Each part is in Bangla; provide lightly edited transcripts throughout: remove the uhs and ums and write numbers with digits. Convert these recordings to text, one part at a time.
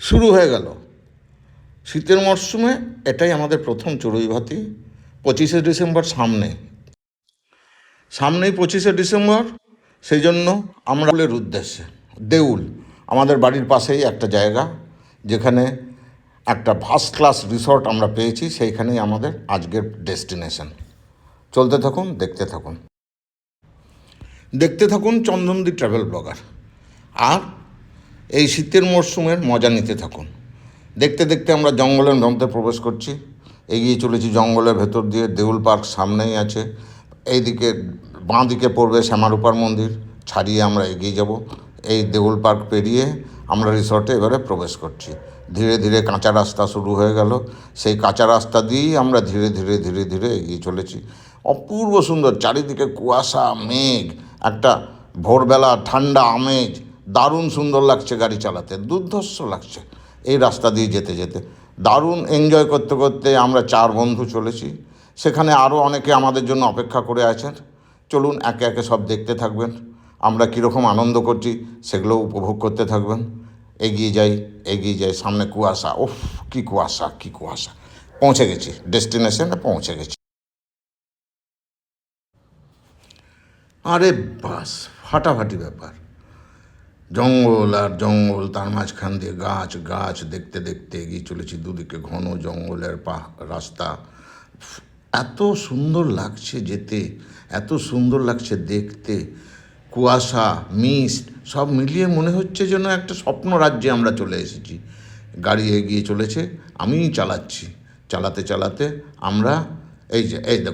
শুরু হয়ে গেল শীতের মরশুমে। এটাই আমাদের প্রথম চড়ুইভাতি। 25শে ডিসেম্বর সামনেই 25শে ডিসেম্বর। সেই জন্য আমরা উদ্দেশ্যে দেউল, আমাদের বাড়ির পাশেই একটা জায়গা যেখানে একটা ফার্স্ট ক্লাস রিসর্ট আমরা পেয়েছি, সেইখানেই আমাদের আজকের ডেস্টিনেশন। চলতে থাকুন, দেখতে থাকুন চন্দনদি ট্রাভেল ব্লগার। আর এই শীতের মরশুমের মজা নিতে থাকুন। দেখতে দেখতে আমরা জঙ্গলের মধ্যে প্রবেশ করছি, এগিয়ে চলেছি জঙ্গলের ভেতর দিয়ে। দেউল পার্ক সামনেই আছে, এইদিকে বাঁ দিকে পড়বে শ্যামারূপার মন্দির। ছাড়িয়ে আমরা এগিয়ে যাব। এই দেউল পার্ক পেরিয়ে আমরা রিসর্টে এবারে প্রবেশ করছি। ধীরে ধীরে কাঁচা রাস্তা শুরু হয়ে গেল। সেই কাঁচা রাস্তা দিয়েই আমরা ধীরে ধীরে ধীরে ধীরে এগিয়ে চলেছি। অপূর্ব সুন্দর, চারিদিকে কুয়াশা, মেঘ, একটা ভোরবেলা ঠান্ডা আমেজ। দারুণ সুন্দর লাগছে গাড়ি চালাতে, দুর্ধর্ষ লাগছে এই রাস্তা দিয়ে যেতে যেতে। দারুণ এনজয় করতে করতে আমরা 4 বন্ধু চলেছি। সেখানে আরও অনেকে আমাদের জন্য অপেক্ষা করে আছেন। চলুন একে একে সব দেখতে থাকবেন, আমরা কীরকম আনন্দ করছি সেগুলো উপভোগ করতে থাকবেন। এগিয়ে যাই, সামনে কুয়াশা, ওফ কী কুয়াশা। পৌঁছে গেছি, ডেস্টিনেশনে পৌঁছে গেছি। আরে বাস, ফাটাফাটি ব্যাপার। জঙ্গল আর জঙ্গল, তার মাঝখান দিয়ে গাছ দেখতে দেখতে এগিয়ে চলেছি। দুদিকে ঘন জঙ্গলের রাস্তা। এত সুন্দর লাগছে যেতে, এত সুন্দর লাগছে দেখতে। কুয়াশা, মিস্ট সব মিলিয়ে মনে হচ্ছে যেন একটা স্বপ্ন রাজ্যে আমরা চলে এসেছি। গাড়ি এগিয়ে চলেছে, আমিই চালাচ্ছি। চালাতে আমরা এই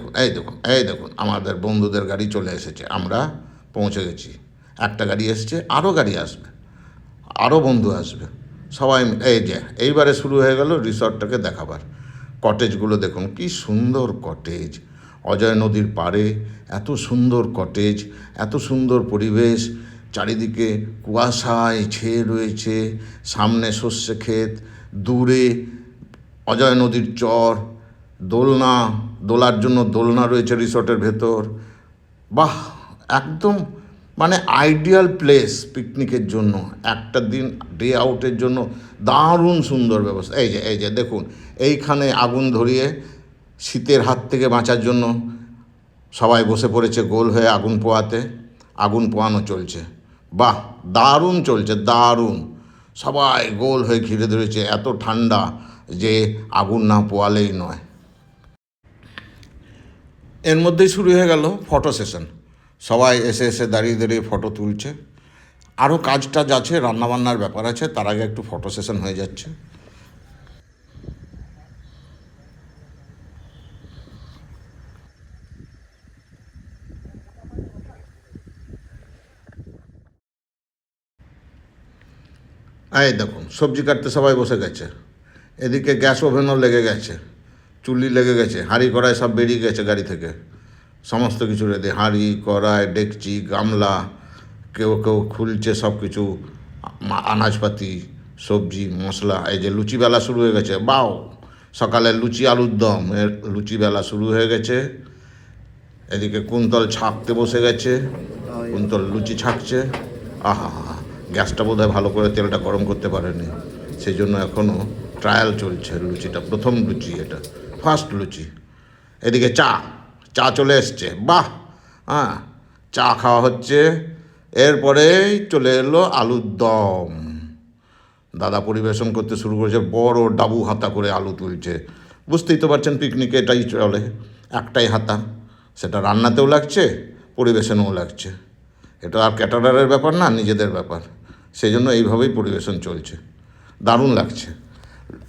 দেখুন আমাদের বন্ধুদের গাড়ি চলে এসেছে। আমরা পৌঁছে গেছি। একটা গাড়ি এসছে, আরও গাড়ি আসবে, আরও বন্ধু আসবে, সবাই এইবারে শুরু হয়ে গেল রিসর্টটাকে দেখাবার। কটেজগুলো দেখুন, কি সুন্দর কটেজ। অজয় নদীর পাড়ে এত সুন্দর কটেজ, এত সুন্দর পরিবেশ। চারিদিকে কুয়াশায় ছেয়ে রয়েছে, সামনে সর্ষে ক্ষেত, দূরে অজয় নদীর চর, দোলার জন্য দোলনা রয়েছে রিসর্টের ভেতর। বাহ, একদম মানে আইডিয়াল প্লেস পিকনিকের জন্য, একটা দিন ডে আউটের জন্য দারুণ সুন্দর ব্যবস্থা। এই যে দেখুন, এইখানে আগুন ধরিয়ে শীতের হাত থেকে বাঁচার জন্য সবাই বসে পড়েছে গোল হয়ে আগুন পোয়ানো চলছে। বাহ, দারুণ চলছে, দারুণ। সবাই গোল হয়ে ঘিরে ধরেছে, এত ঠান্ডা যে আগুন না পোয়ালেই নয়। এর মধ্যেই শুরু হয়ে গেল ফটো সেশন। সবাই এসে দাঁড়িয়ে ফটো তুলছে। আরও কাজ আছে, রান্নাবান্নার ব্যাপার আছে, তার আগে একটু ফটো সেশন হয়ে যাচ্ছে। এই দেখুন, সবজি কাটতে সবাই বসে গেছে। এদিকে গ্যাস ওভেনও লেগে গেছে, চুল্লি লেগে গেছে, হাঁড়ি কড়াই সব বেরিয়ে গেছে গাড়ি থেকে। সমস্ত কিছু রেডি, হাঁড়ি কড়াই ডেকচি গামলা, কেউ খুলছে সব কিছু, আনাজপাতি, সবজি মশলা। এই যে লুচি বেলা শুরু হয়ে গেছে। বাও, সকালে লুচি আলুর দম এর লুচি বেলা শুরু হয়ে গেছে। এদিকে কুন্তল ছাঁকতে বসে গেছে, কুন্তল লুচি ছাঁকছে। আহা, গ্যাসটা বোধহয় ভালো করে তেলটা গরম করতে পারেনি, সেই জন্য এখনও ট্রায়াল চলছে। লুচিটা প্রথম লুচি, এটা ফার্স্ট লুচি। এদিকে চা চলে এসছে। বাহ, হ্যাঁ, চা খাওয়া হচ্ছে। এরপরেই চলে এলো আলুর দম। দাদা পরিবেশন করতে শুরু করেছে, বড় ডাবু হাতা করে আলু তুলছে। বুঝতেই তো পারছেন পিকনিকে এটাই চলে, একটাই হাতা। সেটা রান্নাতেও লাগছে, পরিবেশনেও লাগছে। এটা আর ক্যাটারারের ব্যাপার না, নিজেদের ব্যাপার। সেই জন্য এইভাবেই পরিবেশন চলছে, দারুণ লাগছে।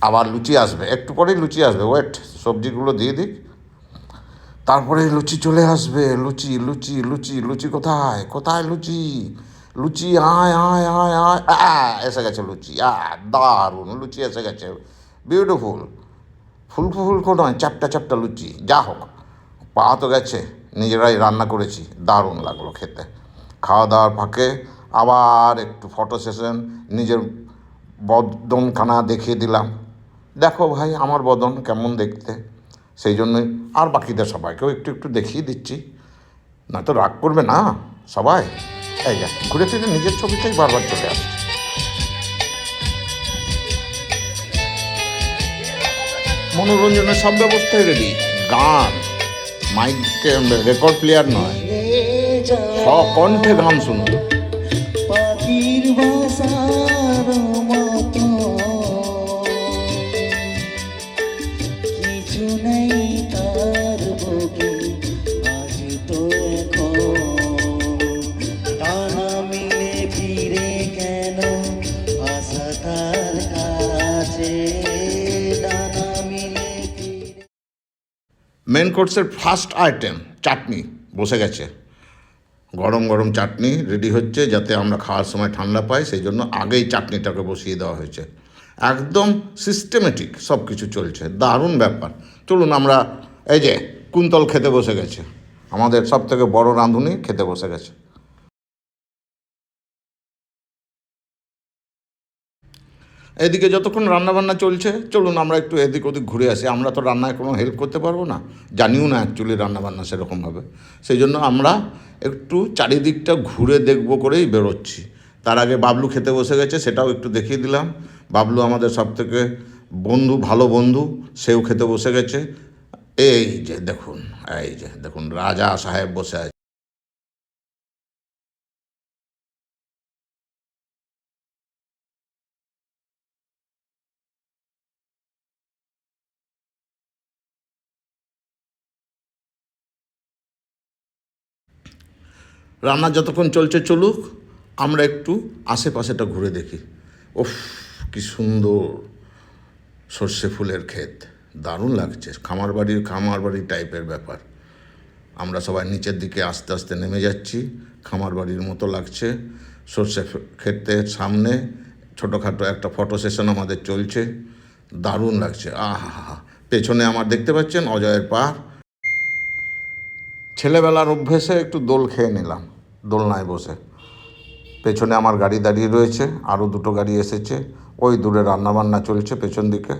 আবার লুচি আসবে, একটু পরেই লুচি আসবে, ওয়েট, সবজিগুলো দিয়ে দিক, তারপরে লুচি চলে আসবে। লুচি কোথায় লুচি আয়, এসে গেছে লুচি। দারুণ লুচি এসে গেছে, বিউটিফুল, ফুলকো নয়, চ্যাপটা লুচি। যা হোক, পাওয়া তো গেছে, নিজেরাই রান্না করেছি, দারুণ লাগলো খেতে। খাওয়া দাওয়ার ফাঁকে আবার একটু ফটো সেশন, নিজের বদনখানা দেখিয়ে দিলাম। দেখো ভাই, আমার বদন কেমন দেখতে, সেই জন্যই। আর বাকিদের সবাইকেও একটু দেখিয়ে দিচ্ছি, নয়তো রাগ করবে না সবাই। এই ঘুরে ফিরে নিজের ছবিটাই বারবার চলে আসছে। মনোরঞ্জনের সব ব্যবস্থাই রেডি, গান, মাইক, রেকর্ড প্লেয়ার নয়, স্বকণ্ঠে গান শুনুন। পাখির বাসার মতো কিছু নেই তার বুকে, আজ তো এখন টানা মিলে ফিরে কেন আসা তার কাছে, টানা মিলে ফিরে। মেন কোর্সের ফার্স্ট আইটেম চাটনি বসে গেছে, গরম গরম চাটনি রেডি হচ্ছে, যাতে আমরা খাওয়ার সময় ঠান্ডা পাই, সেই জন্য আগেই চাটনিটাকে বসিয়ে দেওয়া হয়েছে। একদম সিস্টেমেটিক সব কিছু চলছে, দারুণ ব্যাপার। চলুন আমরা, এই যে কুন্তল খেতে বসে গেছে, আমাদের সব থেকে বড় রাঁধুনি খেতে বসে গেছে। এদিকে যতক্ষণ রান্নাবান্না চলছে, চলুন আমরা একটু এদিক ওদিক ঘুরে আসি। আমরা তো রান্নায় কোনো হেল্প করতে পারবো না, জানিও না অ্যাকচুয়ালি রান্নাবান্না সেরকমভাবে, সেই জন্য আমরা একটু চারিদিকটা ঘুরে দেখবো করেই বেরোচ্ছি। তার আগে বাবলু খেতে বসে গেছে, সেটাও একটু দেখিয়ে দিলাম। বাবলু আমাদের সব থেকে বন্ধু, ভালো বন্ধু, সেও খেতে বসে গেছে। এই যে দেখুন, এই যে দেখুন রাজা সাহেব বসে আছে। রান্না যতক্ষণ চলছে চলুক, আমরা একটু আশেপাশেটা ঘুরে দেখি। উফ, কি সুন্দর সর্ষে ফুলের ক্ষেত, দারুণ লাগছে, খামার বাড়ির টাইপের ব্যাপার। আমরা সবাই নিচের দিকে আস্তে আস্তে নেমে যাচ্ছি, খামার বাড়ির মতো লাগছে। সর্ষে ক্ষেতের সামনে ছোটোখাটো একটা ফটো সেশন আমাদের চলছে, দারুণ লাগছে। আহা, পেছনে আমার দেখতে পাচ্ছেন অজয়ের পাহাড়। ছেলেবেলার অভ্যেসে একটু দোল খেয়ে নিলাম, দোলনায় বসে। পেছনে আমার গাড়ি দাঁড়িয়ে রয়েছে, আরও দুটো গাড়ি এসেছে, ওই দূরে রান্নাবান্না চলছে পেছন দিকে।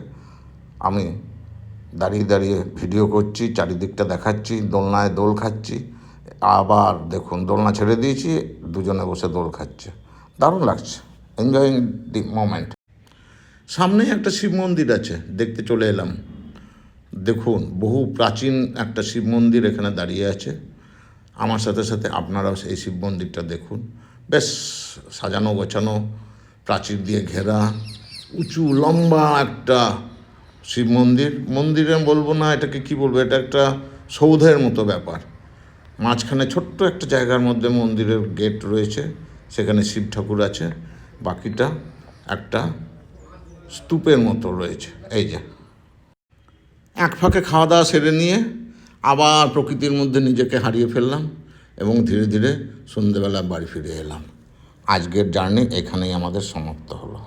আমি দাঁড়িয়ে দাঁড়িয়ে ভিডিও করছি, চারিদিকটা দেখাচ্ছি, দোলনায় দোল খাচ্ছি। আবার দেখুন দোলনা ছেড়ে দিয়েছি, দুজনে বসে দোল খাচ্ছে, দারুণ লাগছে, এনজয়িং দি মোমেন্ট। সামনেই একটা শিব মন্দির আছে, দেখতে চলে এলাম। দেখুন বহু প্রাচীন একটা শিব মন্দির এখানে দাঁড়িয়ে আছে। আমার সাথে সাথে আপনারাও সেই শিব মন্দিরটা দেখুন, বেশ সাজানো গোছানো, প্রাচীর দিয়ে ঘেরা, উঁচু লম্বা একটা শিব মন্দির। মন্দিরে বলবো না, এটাকে কি বলবো, এটা একটা সৌধের মতো ব্যাপার। মাঝখানে ছোট্ট একটা জায়গার মধ্যে মন্দিরের গেট রয়েছে, সেখানে শিব ঠাকুর আছে, বাকিটা একটা স্তূপের মতো রয়েছে। এই যে এক ফাঁকে খাওয়া দাওয়া সেরে নিয়ে আবার প্রকৃতির মধ্যে নিজেকে হারিয়ে ফেললাম এবং ধীরে ধীরে সন্ধ্যেবেলা বাড়ি ফিরে এলাম। আজকের জার্নি এখানেই আমাদের সমাপ্ত হলো।